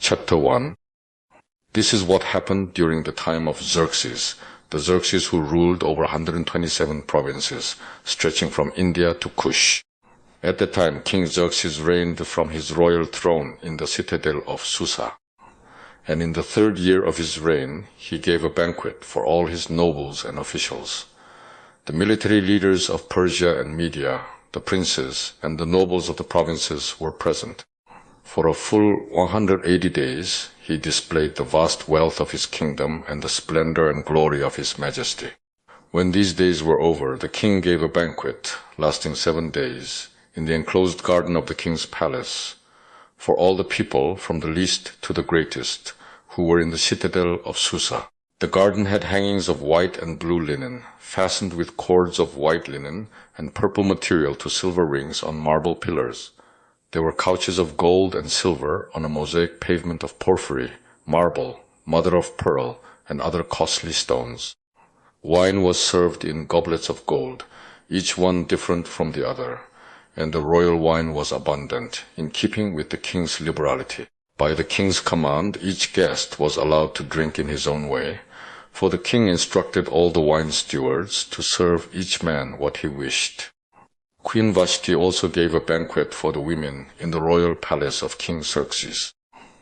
Chapter 1. This is what happened during the time of Xerxes, the Xerxes who ruled over 127 provinces, stretching from India to Kush. At that time, King Xerxes reigned from his royal throne in the citadel of Susa. And in the 3rd year of his reign, he gave a banquet for all his nobles and officials. The military leaders of Persia and Media, the princes, and the nobles of the provinces were present. For a full 180 days, he displayed the vast wealth of his kingdom and the splendor and glory of his majesty. When these days were over, the king gave a banquet, lasting 7 days, in the enclosed garden of the king's palace, for all the people, from the least to the greatest, who were in the citadel of Susa. The garden had hangings of white and blue linen, fastened with cords of white linen and purple material to silver rings on marble pillars. There were couches of gold and silver on a mosaic pavement of porphyry, marble, mother of pearl, and other costly stones. Wine was served in goblets of gold, each one different from the other, and the royal wine was abundant, in keeping with the king's liberality. By the king's command, each guest was allowed to drink in his own way, for the king instructed all the wine stewards to serve each man what he wished. Queen Vashti also gave a banquet for the women in the royal palace of King Xerxes.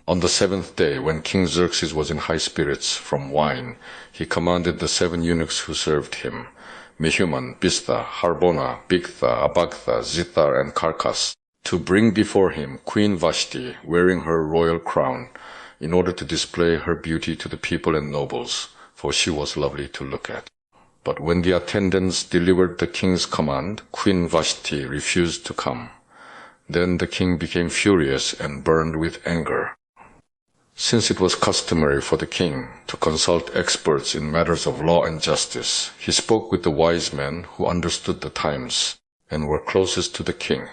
On the 7th day, when King Xerxes was in high spirits from wine, he commanded the 7 eunuchs who served him, Mehuman, Biztha, Harbona, Bigtha, Abagtha, Zithar, and Karkas, to bring before him Queen Vashti wearing her royal crown, in order to display her beauty to the people and nobles, for she was lovely to look at. But when the attendants delivered the king's command, Queen Vashti refused to come. Then the king became furious and burned with anger. Since it was customary for the king to consult experts in matters of law and justice, he spoke with the wise men who understood the times and were closest to the king,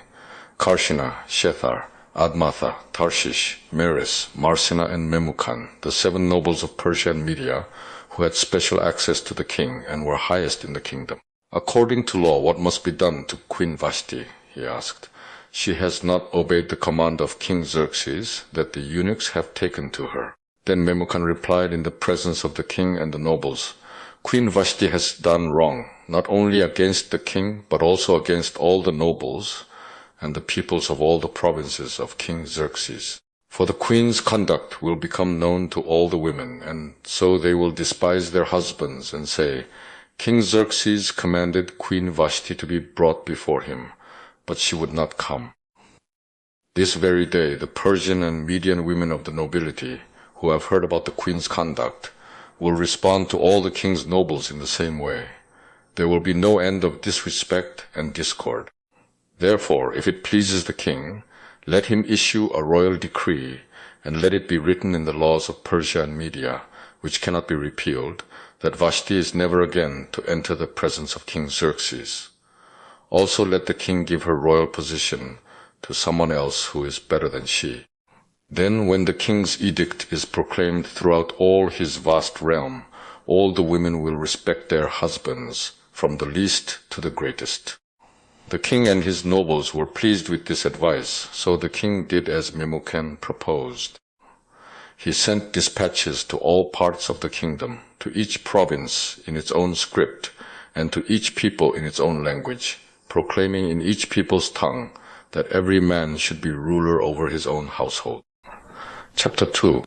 Karshina, Shethar, Admatha, Tarshish, Meres, Marsina, and Memucan, the 7 nobles of Persia and Media, who had special access to the king and were highest in the kingdom. According to law, what must be done to Queen Vashti? He asked. She has not obeyed the command of King Xerxes that the eunuchs have taken to her. Then Memucan replied in the presence of the king and the nobles, Queen Vashti has done wrong, not only against the king, but also against all the nobles and the peoples of all the provinces of King Xerxes. For the queen's conduct will become known to all the women, and so they will despise their husbands and say, King Xerxes commanded Queen Vashti to be brought before him, but she would not come. This very day, the Persian and Median women of the nobility, who have heard about the queen's conduct, will respond to all the king's nobles in the same way. There will be no end of disrespect and discord. Therefore, if it pleases the king, let him issue a royal decree, and let it be written in the laws of Persia and Media, which cannot be repealed, that Vashti is never again to enter the presence of King Xerxes. Also let the king give her royal position to someone else who is better than she. Then when the king's edict is proclaimed throughout all his vast realm, all the women will respect their husbands, from the least to the greatest. The king and his nobles were pleased with this advice, so the king did as Memucan proposed. He sent dispatches to all parts of the kingdom, to each province in its own script, and to each people in its own language, proclaiming in each people's tongue that every man should be ruler over his own household. Chapter 2.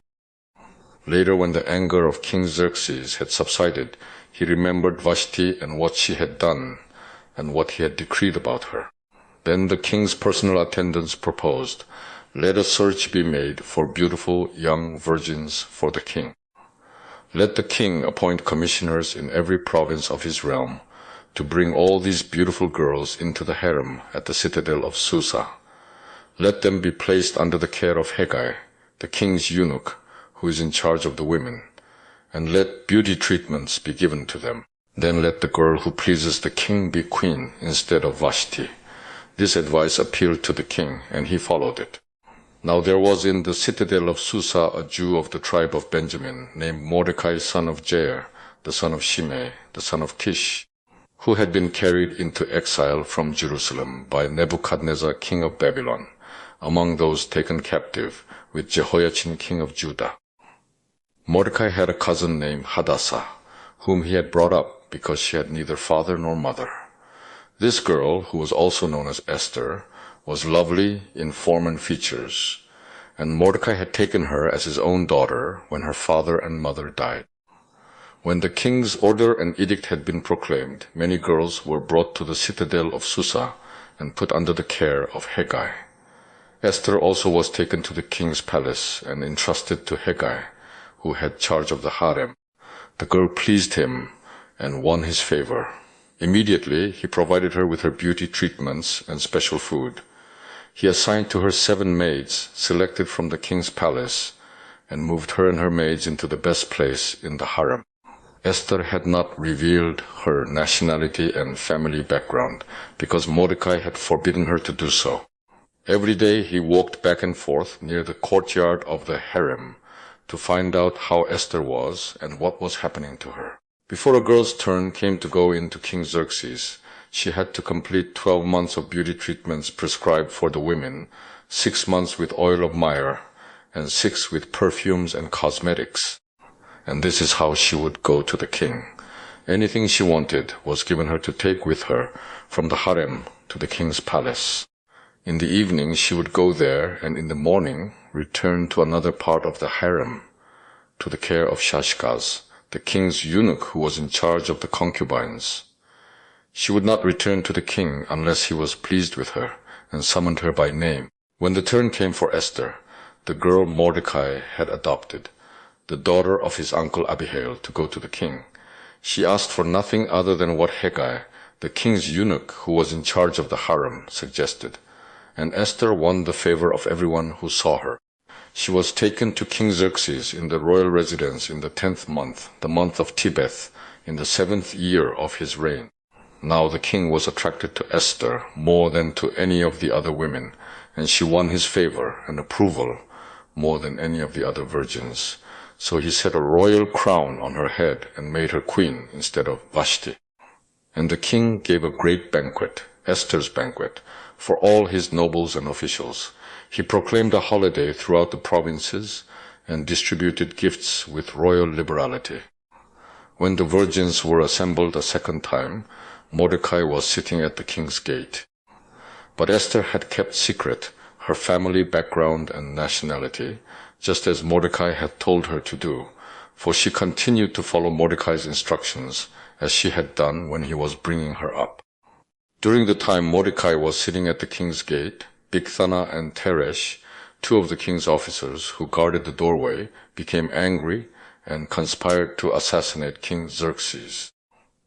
Later, when the anger of King Xerxes had subsided, he remembered Vashti and what she had done, and what he had decreed about her. Then the king's personal attendants proposed, let a search be made for beautiful young virgins for the king. Let the king appoint commissioners in every province of his realm to bring all these beautiful girls into the harem at the citadel of Susa. Let them be placed under the care of Hegai, the king's eunuch, who is in charge of the women, and let beauty treatments be given to them. Then let the girl who pleases the king be queen instead of Vashti. This advice appealed to the king, and he followed it. Now there was in the citadel of Susa a Jew of the tribe of Benjamin, named Mordecai son of Jair, the son of Shimei, the son of Kish, who had been carried into exile from Jerusalem by Nebuchadnezzar king of Babylon, among those taken captive, with Jehoiachin king of Judah. Mordecai had a cousin named Hadassah, whom he had brought up because she had neither father nor mother. This girl, who was also known as Esther, was lovely in form and features, and Mordecai had taken her as his own daughter when her father and mother died. When the king's order and edict had been proclaimed, many girls were brought to the citadel of Susa and put under the care of Hegai. Esther also was taken to the king's palace and entrusted to Hegai, who had charge of the harem. The girl pleased him and won his favor. Immediately, he provided her with her beauty treatments and special food. He assigned to her 7 maids selected from the king's palace and moved her and her maids into the best place in the harem. Esther had not revealed her nationality and family background because Mordecai had forbidden her to do so. Every day he walked back and forth near the courtyard of the harem to find out how Esther was and what was happening to her. Before a girl's turn came to go into King Xerxes, she had to complete 12 months of beauty treatments prescribed for the women, 6 months with oil of myrrh, and 6 with perfumes and cosmetics. And this is how she would go to the king. Anything she wanted was given her to take with her from the harem to the king's palace. In the evening she would go there, and in the morning return to another part of the harem, to the care of Shashgaz, the king's eunuch who was in charge of the concubines. She would not return to the king unless he was pleased with her and summoned her by name. When the turn came for Esther, the girl Mordecai had adopted, the daughter of his uncle Abihail, to go to the king, she asked for nothing other than what Hegai, the king's eunuch who was in charge of the harem, suggested, and Esther won the favor of everyone who saw her. She was taken to King Xerxes in the royal residence in the 10th month, the month of Tebeth, in the 7th year of his reign. Now the king was attracted to Esther more than to any of the other women, and she won his favor and approval more than any of the other virgins. So he set a royal crown on her head and made her queen instead of Vashti. And the king gave a great banquet, Esther's banquet, for all his nobles and officials. He proclaimed a holiday throughout the provinces and distributed gifts with royal liberality. When the virgins were assembled a second time, Mordecai was sitting at the king's gate. But Esther had kept secret her family background and nationality, just as Mordecai had told her to do, for she continued to follow Mordecai's instructions as she had done when he was bringing her up. During the time Mordecai was sitting at the king's gate, Bigthana and Teresh, 2 of the king's officers who guarded the doorway, became angry and conspired to assassinate King Xerxes.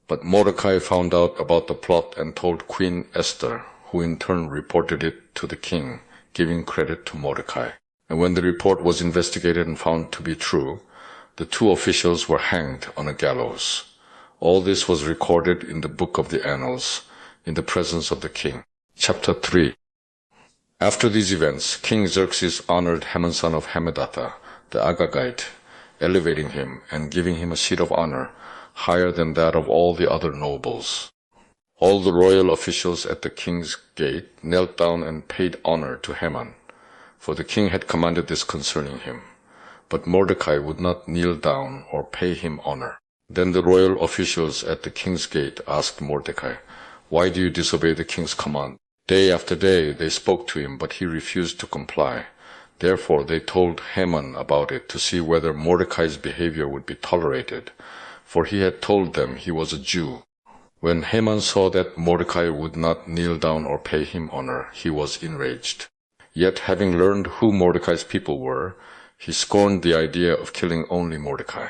But Mordecai found out about the plot and told Queen Esther, who in turn reported it to the king, giving credit to Mordecai. And when the report was investigated and found to be true, the 2 officials were hanged on a gallows. All this was recorded in the book of the annals, in the presence of the king. Chapter 3. After these events, King Xerxes honored Haman son of Hammedatha, the Agagite, elevating him and giving him a seat of honor, higher than that of all the other nobles. All the royal officials at the king's gate knelt down and paid honor to Haman, for the king had commanded this concerning him. But Mordecai would not kneel down or pay him honor. Then the royal officials at the king's gate asked Mordecai, "Why do you disobey the king's command?" Day after day they spoke to him, but he refused to comply. Therefore they told Haman about it to see whether Mordecai's behavior would be tolerated, for he had told them he was a Jew. When Haman saw that Mordecai would not kneel down or pay him honor, he was enraged. Yet having learned who Mordecai's people were, he scorned the idea of killing only Mordecai.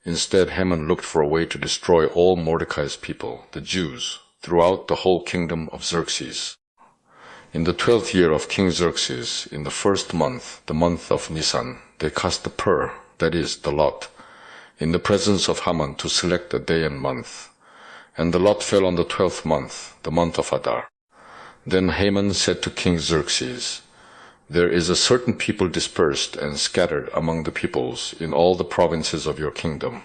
Instead, Haman looked for a way to destroy all Mordecai's people, the Jews, throughout the whole kingdom of Xerxes. In the 12th year of King Xerxes, in the 1st month, the month of Nisan, they cast the pur, that is, the lot, in the presence of Haman to select the day and month. And the lot fell on the 12th month, the month of Adar. Then Haman said to King Xerxes, "There is a certain people dispersed and scattered among the peoples in all the provinces of your kingdom,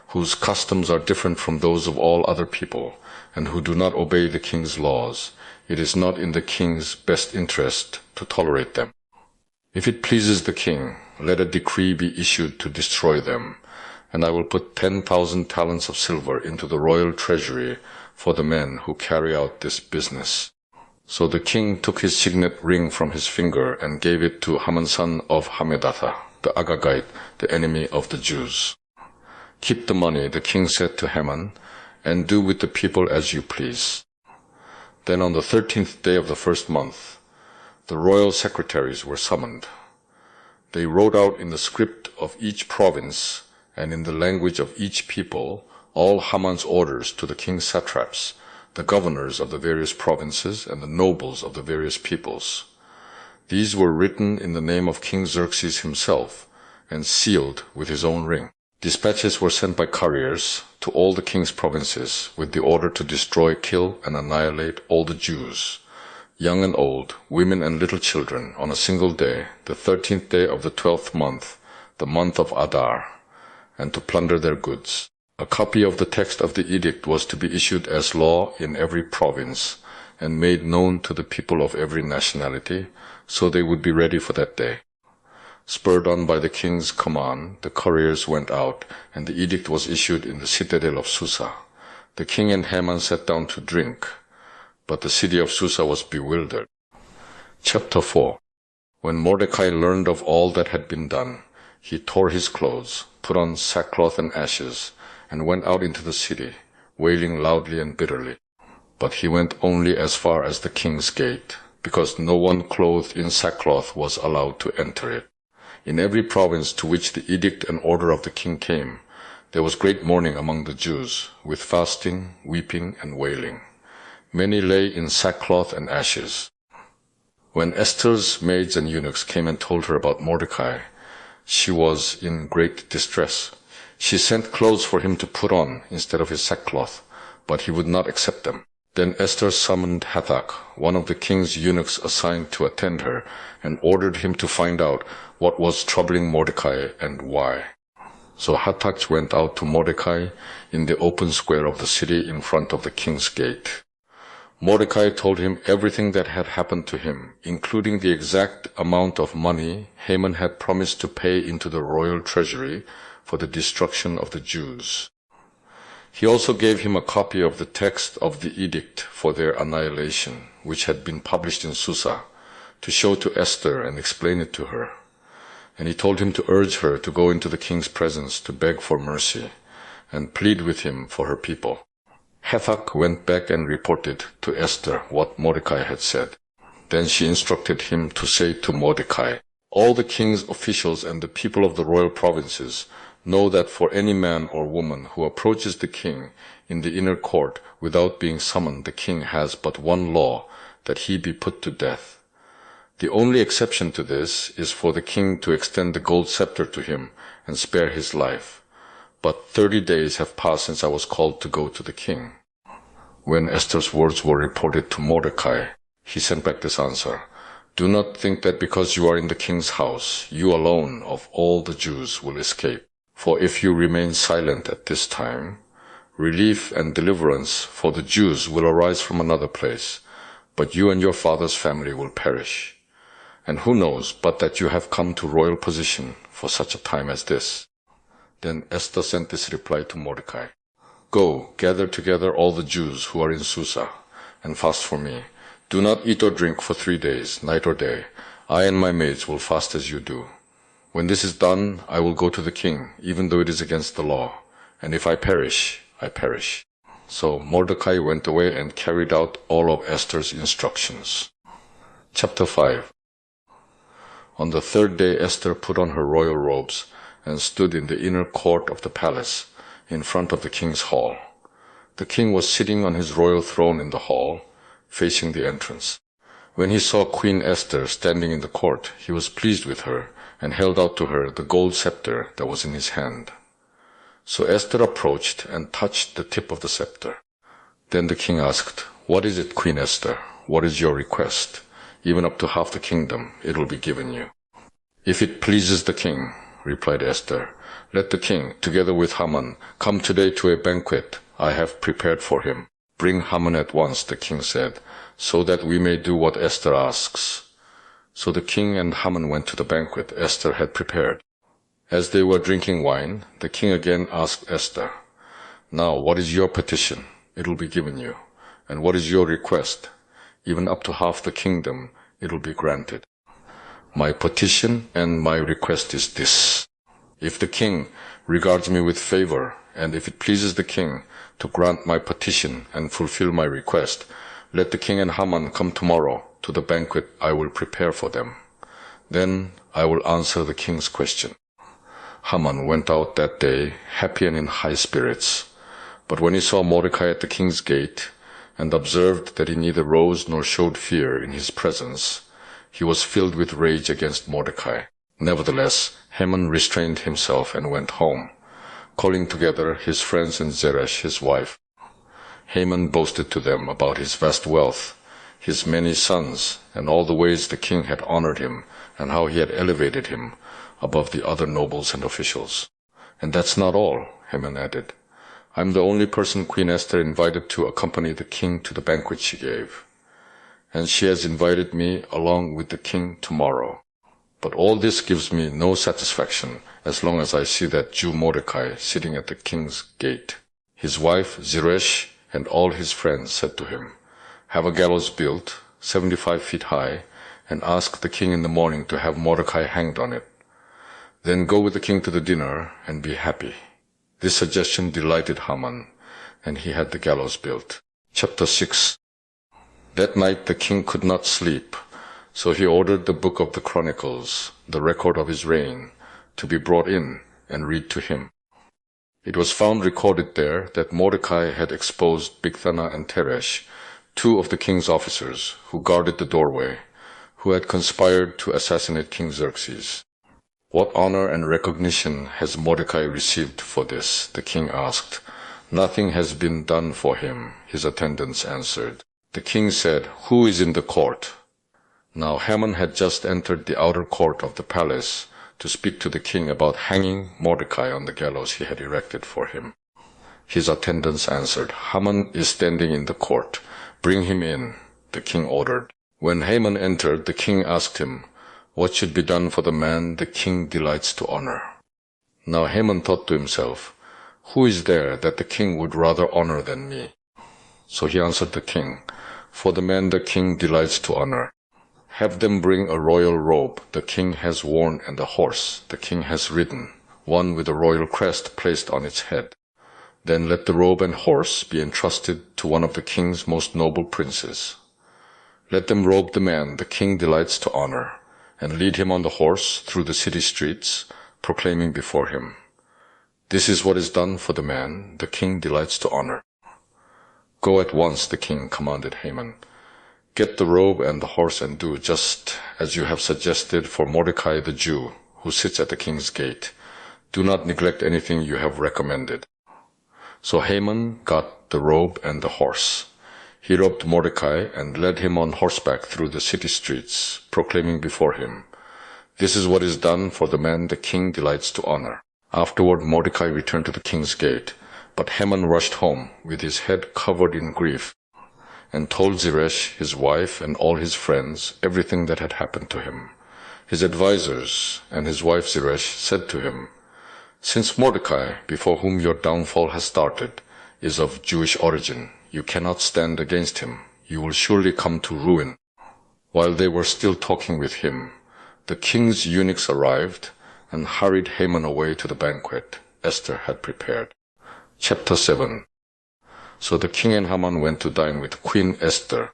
whose customs are different from those of all other people, and who do not obey the king's laws. It is not in the king's best interest to tolerate them. If it pleases the king, let a decree be issued to destroy them, and I will put 10,000 talents of silver into the royal treasury for the men who carry out this business." So the king took his signet ring from his finger and gave it to Haman son of Hammedatha, the Agagite, the enemy of the Jews. "Keep the money," the king said to Haman, "and do with the people as you please." Then on the 13th day of the first month, the royal secretaries were summoned. They wrote out in the script of each province and in the language of each people all Haman's orders to the king's satraps, the governors of the various provinces, and the nobles of the various peoples. These were written in the name of King Xerxes himself and sealed with his own ring. Dispatches were sent by couriers to all the king's provinces with the order to destroy, kill, and annihilate all the Jews, young and old, women and little children, on a single day, the 13th day of the 12th month, the month of Adar, and to plunder their goods. A copy of the text of the edict was to be issued as law in every province and made known to the people of every nationality, so they would be ready for that day. Spurred on by the king's command, the couriers went out, and the edict was issued in the citadel of Susa. The king and Haman sat down to drink, but the city of Susa was bewildered. Chapter 4. When Mordecai learned of all that had been done, he tore his clothes, put on sackcloth and ashes, and went out into the city, wailing loudly and bitterly. But he went only as far as the king's gate, because no one clothed in sackcloth was allowed to enter it. In every province to which the edict and order of the king came, there was great mourning among the Jews, with fasting, weeping, and wailing. Many lay in sackcloth and ashes. When Esther's maids and eunuchs came and told her about Mordecai, she was in great distress. She sent clothes for him to put on instead of his sackcloth, but he would not accept them. Then Esther summoned Hathach, one of the king's eunuchs assigned to attend her, and ordered him to find out what was troubling Mordecai and why. So Hathach went out to Mordecai in the open square of the city in front of the king's gate. Mordecai told him everything that had happened to him, including the exact amount of money Haman had promised to pay into the royal treasury for the destruction of the Jews. He also gave him a copy of the text of the edict for their annihilation, which had been published in Susa, to show to Esther and explain it to her. And he told him to urge her to go into the king's presence to beg for mercy and plead with him for her people. Hathach went back and reported to Esther what Mordecai had said. Then she instructed him to say to Mordecai, "All the king's officials and the people of the royal provinces know that for any man or woman who approaches the king in the inner court without being summoned, the king has but one law, that he be put to death. The only exception to this is for the king to extend the gold scepter to him and spare his life. But 30 days have passed since I was called to go to the king." When Esther's words were reported to Mordecai, he sent back this answer, "Do not think that because you are in the king's house, you alone of all the Jews will escape. For if you remain silent at this time, relief and deliverance for the Jews will arise from another place, but you and your father's family will perish. And who knows but that you have come to royal position for such a time as this?" Then Esther sent this reply to Mordecai, "Go, gather together all the Jews who are in Susa, and fast for me. Do not eat or drink for 3 days, night or day. I and my maids will fast as you do. When this is done, I will go to the king, even though it is against the law. And if I perish, I perish." So Mordecai went away and carried out all of Esther's instructions. Chapter 5. On the 3rd day, Esther put on her royal robes and stood in the inner court of the palace, in front of the king's hall. The king was sitting on his royal throne in the hall, facing the entrance. When he saw Queen Esther standing in the court, he was pleased with her and held out to her the gold scepter that was in his hand. So Esther approached and touched the tip of the scepter. Then the king asked, "What is it, Queen Esther? What is your request? Even up to half the kingdom, it will be given you." "If it pleases the king," replied Esther, "let the king, together with Haman, come today to a banquet I have prepared for him." "Bring Haman at once," the king said, "so that we may do what Esther asks." So the king and Haman went to the banquet Esther had prepared. As they were drinking wine, the king again asked Esther, "Now, what is your petition? It will be given you. And what is your request? Even up to half the kingdom, it will be granted." "My petition and my request is this. If the king regards me with favor, and if it pleases the king to grant my petition and fulfill my request, let the king and Haman come tomorrow to the banquet I will prepare for them. Then I will answer the king's question." Haman went out that day, happy and in high spirits. But when he saw Mordecai at the king's gate, and observed that he neither rose nor showed fear in his presence, he was filled with rage against Mordecai. Nevertheless, Haman restrained himself and went home, calling together his friends and Zeresh his wife. Haman boasted to them about his vast wealth, his many sons, and all the ways the king had honored him, and how he had elevated him above the other nobles and officials. "And that's not all," Haman added. "I'm the only person Queen Esther invited to accompany the king to the banquet she gave. And she has invited me along with the king tomorrow. But all this gives me no satisfaction as long as I see that Jew Mordecai sitting at the king's gate." His wife Zeresh and all his friends said to him, "Have a gallows built, 75 feet high, and ask the king in the morning to have Mordecai hanged on it. Then go with the king to the dinner and be happy." This suggestion delighted Haman, and he had the gallows built. Chapter 6. That night the king could not sleep, so he ordered the book of the Chronicles, the record of his reign, to be brought in and read to him. It was found recorded there that Mordecai had exposed Bigthana and Teresh, two of the king's officers who guarded the doorway, who had conspired to assassinate King Xerxes. "What honor and recognition has Mordecai received for this?" the king asked. "Nothing has been done for him," his attendants answered. The king said, "Who is in the court?" Now Haman had just entered the outer court of the palace to speak to the king about hanging Mordecai on the gallows he had erected for him. His attendants answered, "Haman is standing in the court. Bring him in," the king ordered. When Haman entered, the king asked him, "What should be done for the man the king delights to honor?" Now Haman thought to himself, "Who is there that the king would rather honor than me?" So he answered the king, "For the man the king delights to honor. Have them bring a royal robe the king has worn and a horse the king has ridden, one with a royal crest placed on its head. Then let the robe and horse be entrusted to one of the king's most noble princes. Let them robe the man the king delights to honor, and lead him on the horse through the city streets, proclaiming before him, 'This is what is done for the man the king delights to honor.'" "Go at once," the king commanded Haman. "Get the robe and the horse and do just as you have suggested for Mordecai the Jew, who sits at the king's gate. Do not neglect anything you have recommended." So Haman got the robe and the horse. He robed Mordecai and led him on horseback through the city streets, proclaiming before him, "This is what is done for the man the king delights to honor." Afterward Mordecai returned to the king's gate, but Haman rushed home with his head covered in grief, and told Zeresh, his wife, and all his friends everything that had happened to him. His advisers and his wife Zeresh said to him, "Since Mordecai, before whom your downfall has started, is of Jewish origin, you cannot stand against him. You will surely come to ruin." While they were still talking with him, the king's eunuchs arrived and hurried Haman away to the banquet Esther had prepared. Chapter 7. So the king and Haman went to dine with Queen Esther.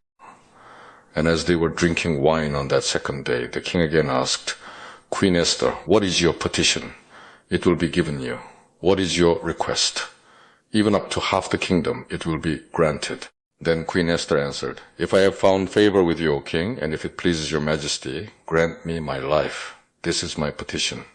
And as they were drinking wine on that second day, the king again asked, "Queen Esther, what is your petition? It will be given you. What is your request? Even up to half the kingdom, it will be granted." Then Queen Esther answered, "If I have found favor with you, O king, and if it pleases your majesty, grant me my life. This is my petition.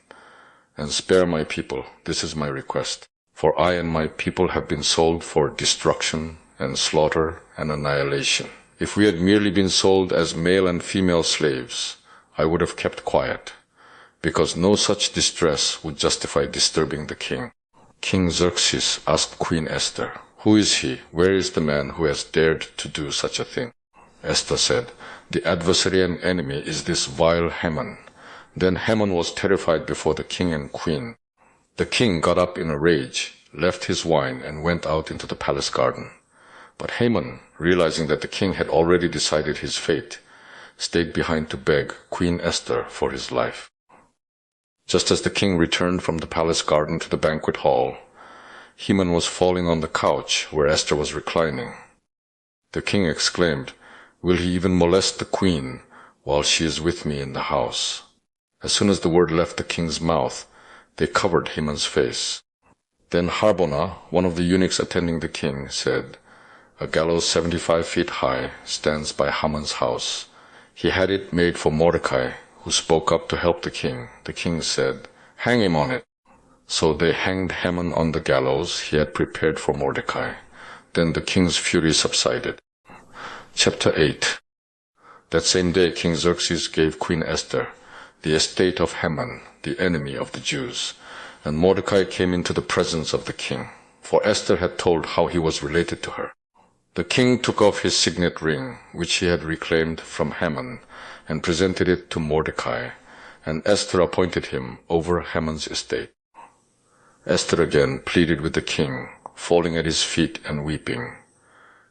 And spare my people. This is my request. For I and my people have been sold for destruction and slaughter and annihilation. If we had merely been sold as male and female slaves, I would have kept quiet, because no such distress would justify disturbing the king." King Xerxes asked Queen Esther, "Who is he? Where is the man who has dared to do such a thing?" Esther said. "The adversary and enemy is this vile Haman." Then Haman was terrified before the king and queen. The king got up in a rage, left his wine, and went out into the palace garden. But Haman, realizing that the king had already decided his fate, stayed behind to beg Queen Esther for his life. Just as the king returned from the palace garden to the banquet hall, Haman was falling on the couch where Esther was reclining. The king exclaimed, "Will he even molest the queen while she is with me in the house?" As soon as the word left the king's mouth, they covered Haman's face. Then Harbona, one of the eunuchs attending the king, said, "A gallows 75 feet high stands by Haman's house. He had it made for Mordecai, who spoke up to help the king." The king said, "Hang him on it." So they hanged Haman on the gallows he had prepared for Mordecai. Then the king's fury subsided. Chapter 8. That same day King Xerxes gave Queen Esther the estate of Haman, the enemy of the Jews, and Mordecai came into the presence of the king, for Esther had told how he was related to her. The king took off his signet ring, which he had reclaimed from Haman, and presented it to Mordecai, and Esther appointed him over Haman's estate. Esther again pleaded with the king, falling at his feet and weeping.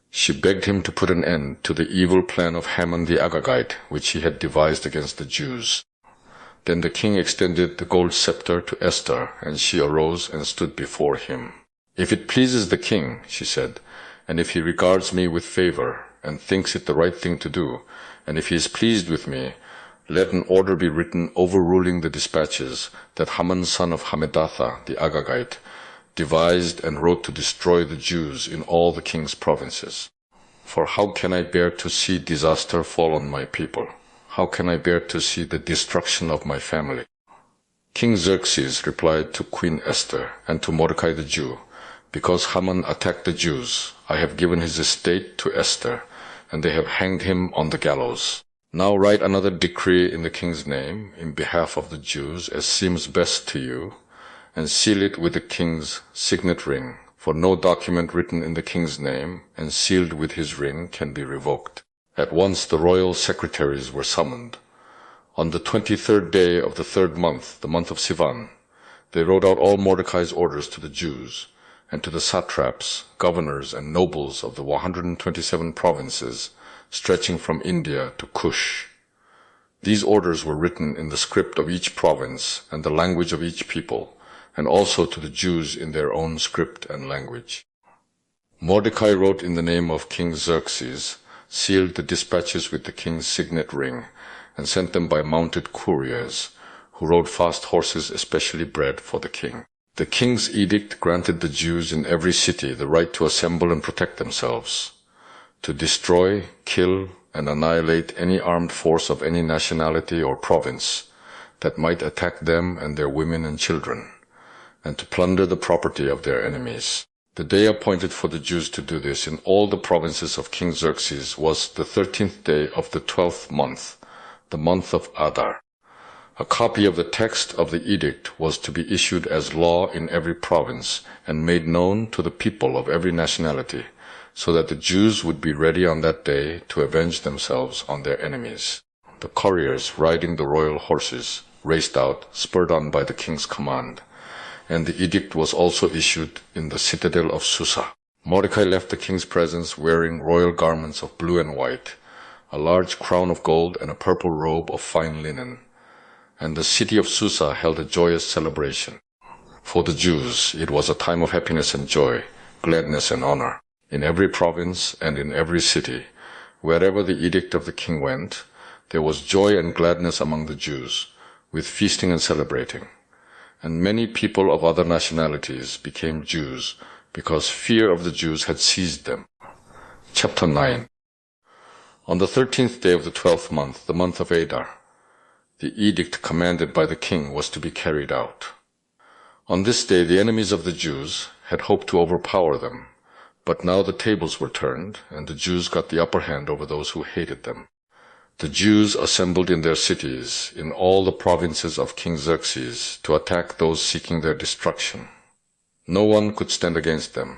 She begged him to put an end to the evil plan of Haman the Agagite, which he had devised against the Jews. Then the king extended the gold scepter to Esther, and she arose and stood before him. "If it pleases the king," she said, "and if he regards me with favor, and thinks it the right thing to do, and if he is pleased with me, let an order be written overruling the dispatches that Haman son of Hammedatha, the Agagite, devised and wrote to destroy the Jews in all the king's provinces. For how can I bear to see disaster fall on my people? How can I bear to see the destruction of my family?" King Xerxes replied to Queen Esther and to Mordecai the Jew, "Because Haman attacked the Jews, I have given his estate to Esther, and they have hanged him on the gallows. Now write another decree in the king's name, in behalf of the Jews, as seems best to you, and seal it with the king's signet ring, for no document written in the king's name and sealed with his ring can be revoked." At once the royal secretaries were summoned. On the 23rd day of the 3rd month, the month of Sivan, they wrote out all Mordecai's orders to the Jews, and to the satraps, governors, and nobles of the 127 provinces, stretching from India to Cush. These orders were written in the script of each province and the language of each people, and also to the Jews in their own script and language. Mordecai wrote in the name of King Xerxes, sealed the dispatches with the king's signet ring, and sent them by mounted couriers, who rode fast horses especially bred for the king. The king's edict granted the Jews in every city the right to assemble and protect themselves, to destroy, kill, and annihilate any armed force of any nationality or province that might attack them and their women and children, and to plunder the property of their enemies. The day appointed for the Jews to do this in all the provinces of King Xerxes was the 13th day of the 12th month, the month of Adar. A copy of the text of the edict was to be issued as law in every province and made known to the people of every nationality, so that the Jews would be ready on that day to avenge themselves on their enemies. The couriers riding the royal horses raced out, spurred on by the king's command, and the edict was also issued in the citadel of Susa. Mordecai left the king's presence wearing royal garments of blue and white, a large crown of gold and a purple robe of fine linen. And the city of Susa held a joyous celebration. For the Jews, it was a time of happiness and joy, gladness and honor. In every province and in every city, wherever the edict of the king went, there was joy and gladness among the Jews, with feasting and celebrating. And many people of other nationalities became Jews, because fear of the Jews had seized them. Chapter 9. On the 13th day of the 12th month, the month of Adar, the edict commanded by the king was to be carried out. On this day the enemies of the Jews had hoped to overpower them, but now the tables were turned, and the Jews got the upper hand over those who hated them. The Jews assembled in their cities, in all the provinces of King Xerxes, to attack those seeking their destruction. No one could stand against them,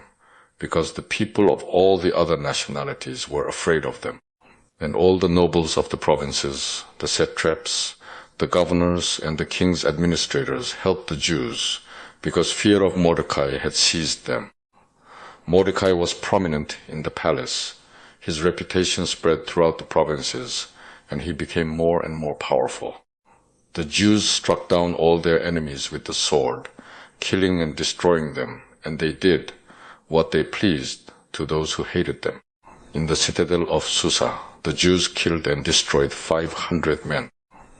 because the people of all the other nationalities were afraid of them. And all the nobles of the provinces, the satraps, the governors, and the king's administrators helped the Jews, because fear of Mordecai had seized them. Mordecai was prominent in the palace. His reputation spread throughout the provinces, and he became more and more powerful. The Jews struck down all their enemies with the sword, killing and destroying them, and they did what they pleased to those who hated them. In the citadel of Susa, the Jews killed and destroyed 500 men.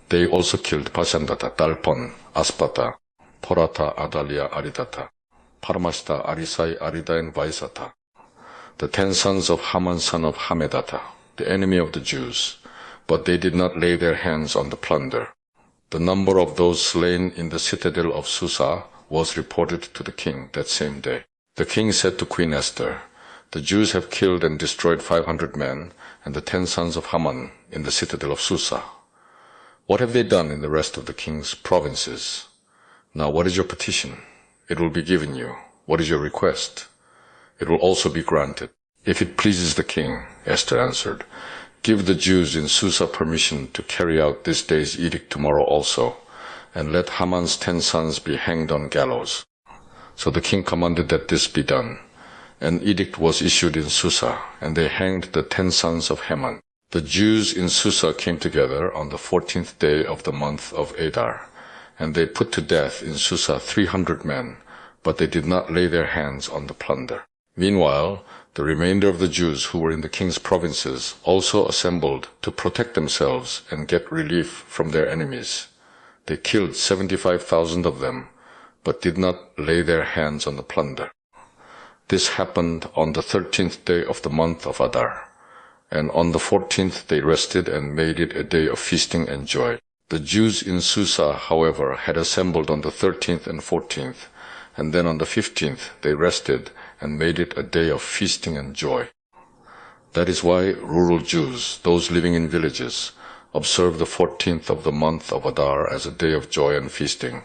They also killed Pashandata, Dalpon, Aspata, Porata, Adalia, Aridata, Paramashta, Arisai, Arida, and Vaisata, the 10 sons of Haman son of Hamedata, the enemy of the Jews, but they did not lay their hands on the plunder. The number of those slain in the citadel of Susa was reported to the king that same day. The king said to Queen Esther, "The Jews have killed and destroyed 500 men and the 10 sons of Haman in the citadel of Susa. What have they done in the rest of the king's provinces? Now what is your petition? It will be given you. What is your request? It will also be granted." "If it pleases the king," Esther answered, "give the Jews in Susa permission to carry out this day's edict tomorrow also, and let Haman's 10 sons be hanged on gallows." So the king commanded that this be done. An edict was issued in Susa, and they hanged the 10 sons of Haman. The Jews in Susa came together on the 14th day of the month of Adar, and they put to death in Susa 300 men, but they did not lay their hands on the plunder. Meanwhile, the remainder of the Jews who were in the king's provinces also assembled to protect themselves and get relief from their enemies. They killed 75,000 of them, but did not lay their hands on the plunder. This happened on the 13th day of the month of Adar, and on the 14th they rested and made it a day of feasting and joy. The Jews in Susa, however, had assembled on the 13th and 14th, and then on the 15th they rested and made it a day of feasting and joy. That is why rural Jews, those living in villages, observe the 14th of the month of Adar as a day of joy and feasting,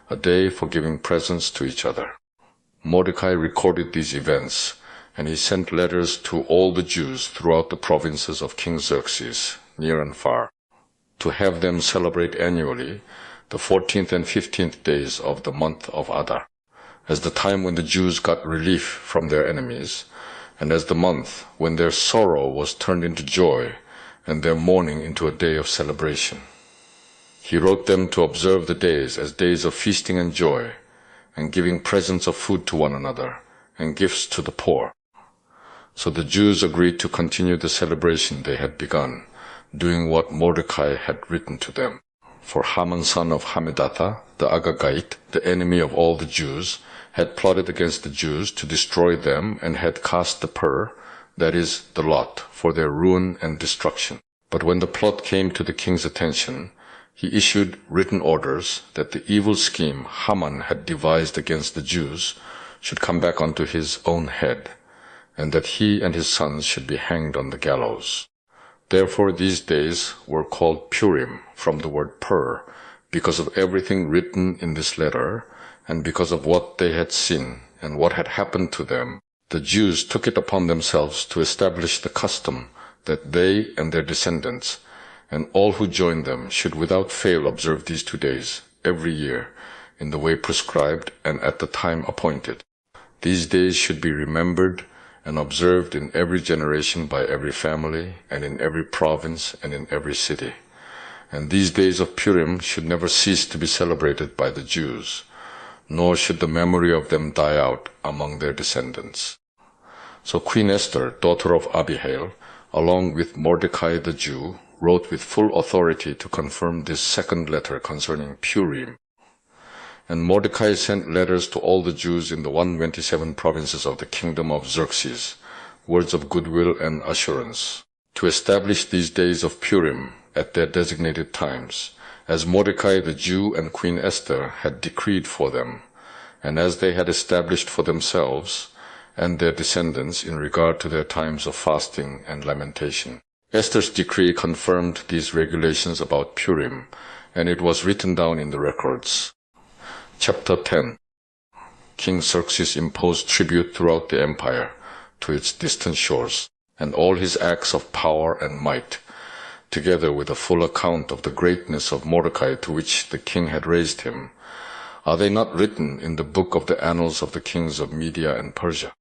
a day for giving presents to each other. Mordecai recorded these events, and he sent letters to all the Jews throughout the provinces of King Xerxes, near and far, to have them celebrate annually the 14th and 15th days of the month of Adar, as the time when the Jews got relief from their enemies, and as the month when their sorrow was turned into joy and their mourning into a day of celebration. He wrote them to observe the days as days of feasting and joy, and giving presents of food to one another, and gifts to the poor. So the Jews agreed to continue the celebration they had begun, doing what Mordecai had written to them. For Haman son of Hammedatha, the Agagite, the enemy of all the Jews, had plotted against the Jews to destroy them and had cast the pur, that is, the lot, for their ruin and destruction. But when the plot came to the king's attention, he issued written orders that the evil scheme Haman had devised against the Jews should come back onto his own head, and that he and his sons should be hanged on the gallows. Therefore these days were called Purim, from the word pur, because of everything written in this letter, and because of what they had seen and what had happened to them. The Jews took it upon themselves to establish the custom that they and their descendants and all who join them should without fail observe these 2 days every year in the way prescribed and at the time appointed. These days should be remembered and observed in every generation by every family and in every province and in every city. And these days of Purim should never cease to be celebrated by the Jews, nor should the memory of them die out among their descendants. So Queen Esther, daughter of Abihail, along with Mordecai the Jew, wrote with full authority to confirm this second letter concerning Purim. And Mordecai sent letters to all the Jews in the 127 provinces of the kingdom of Xerxes, words of goodwill and assurance, to establish these days of Purim at their designated times, as Mordecai the Jew and Queen Esther had decreed for them, and as they had established for themselves and their descendants in regard to their times of fasting and lamentation. Esther's decree confirmed these regulations about Purim, and it was written down in the records. Chapter 10. King Xerxes imposed tribute throughout the empire to its distant shores. and all his acts of power and might, together with a full account of the greatness of Mordecai to which the king had raised him, are they not written in the book of the annals of the kings of Media and Persia?